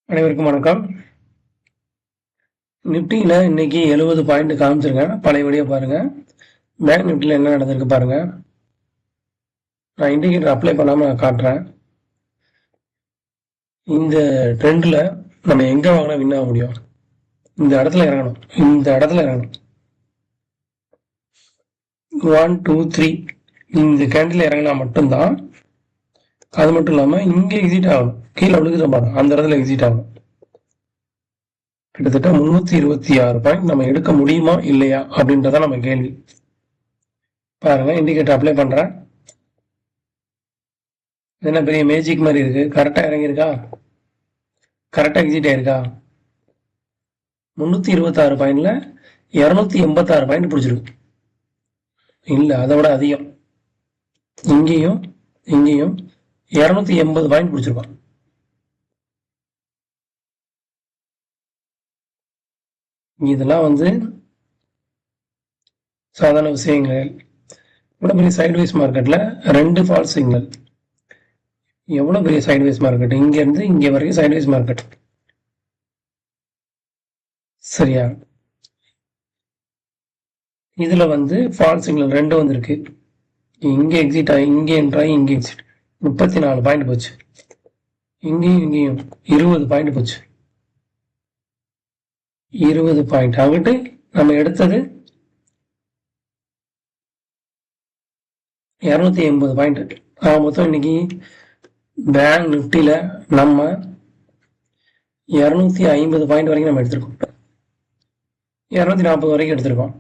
அனைவருக்கும் வணக்கம். நிப்டியில் இன்னைக்கு 70 பாயிண்ட் காமிச்சிருக்கேன். பழையபடியே பாருங்க. பேங்க் நிப்டியில் என்ன நடந்திருக்கு பாருங்க. நான் இண்டிகேட்டர் அப்ளை பண்ணாம நான் காட்டுறேன். இந்த ட்ரெண்ட்ல நம்ம எங்க வாங்கினா வின் ஆக முடியும்? இந்த இடத்துல இறங்கணும். இந்த இடத்துல இறங்கணும். 1 2 3 இந்த கேண்டில் இறங்கினா மட்டும்தான். அது மட்டும் இல்லாம இங்க எக்ஸிட் ஆகணும். கீழே விழுகுற பாருங்க, அந்த இடத்துல எக்ஸிட் ஆகணும். கிட்டத்தட்ட 326 பாயிண்ட் நம்ம எடுக்க முடியுமா இல்லையா அப்படின்றத நம்ம கேள்வி. பாருங்க, இண்டிகேட்டர் அப்ளை பண்றேன். என்ன பெரிய மேஜிக் மாதிரி இருக்கு? கரெக்டா இறங்கியிருக்கா? கரெக்டா எக்ஸிட் ஆயிருக்கா? 326 பாயிண்ட்ல 286 பாயிண்ட் பிடிச்சிருக்கு. இல்ல, அதை விட அதிகம். இங்கேயும் இங்கேயும் 280 பாயிண்ட் பிடிச்சிருப்பான். இதெல்லாம் சாதாரண விஷயங்கள். இவ்வளவு பெரிய சைட்வைஸ் மார்க்கெட்ல 2 ஃபால்ஸ் சிக்னல். எவ்வளவு பெரிய சைட்வைஸ் மார்க்கெட்! இங்க இருந்து இங்க வரைக்கும் சைட்வைஸ் மார்க்கெட். சரியா? இதுல ஃபால்ஸ் சிக்னல் 2 வந்திருக்கு. இங்க எக்ஸிட் ஆகி இங்க என்ட்ராகி இங்க எக்ஸிட். 34 பாயிண்ட் போச்சு. இங்கேயும் இங்கேயும் 20 பாயிண்ட் போச்சு. 20 பாயிண்ட் ஆகிட்டு நம்ம எடுத்தது 280 பாயிண்ட். மொத்தம் இன்னைக்கு பேங்க் நிப்டில நம்ம 250 பாயிண்ட் வரைக்கும் நம்ம எடுத்திருக்கோம். 240 வரைக்கும் எடுத்திருக்கோம்.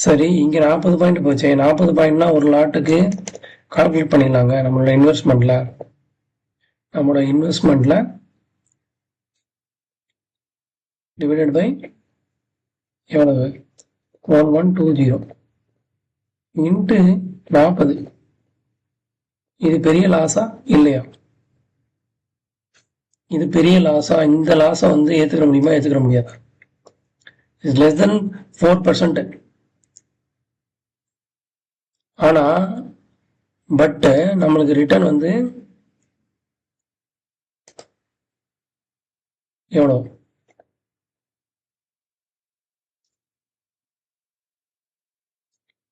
சரி, இங்க 40 பாயிண்ட் போச்சு. 40 பாயிண்ட்னா ஒரு லாட்டுக்கு கால்குலேட் பண்ணிடலாங்க. நம்மளோட இன்வெஸ்ட்மெண்ட்ல டிவைடட் பை எவ்வளவு? 1120 இன்ட்டு 40. இது பெரிய லாஸா இல்லையா? இது பெரிய லாஸா? இந்த லாஸை ஏத்துக்கிற முடியுமா, ஏத்துக்கிற முடியாதா? Is less than 4%. ஆனா பட் நம்மளுக்கு ரிட்டர்ன் எவ்வளவு?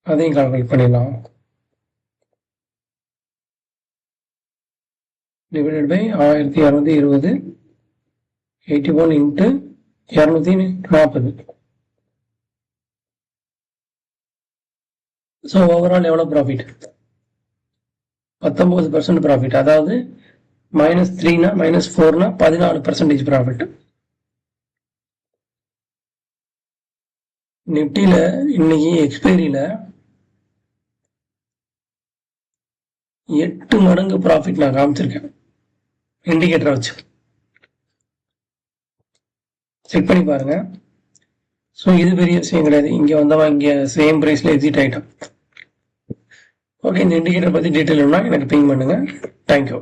அதையும் கால்குலேட் பண்ணிடலாம். Divided by 1220 81 into 240. So overall எவ்வளோ ப்ராஃபிட்? 19% ப்ராஃபிட். அதாவது -3னா -4னா 14% ப்ராஃபிட். நிப்டியில இன்னைக்கு எக்ஸ்பைரியில 8 மடங்கு ப்ராஃபிட் நான் காமிச்சிருக்கேன். இண்டிகேட்டரை வச்சு செக் பண்ணி பாருங்க. ஸோ இது பெரிய விஷயம் கிடையாது. இங்க வந்தவன் இங்க சேம் பிரைஸ்ல எக்ஸிட் ஆயிட்டான். ஓகே, இந்த இண்டிகேட்டர் பத்தி டீட்டெயில் எனக்கு பிங் பண்ணுங்க. தேங்க்யூ.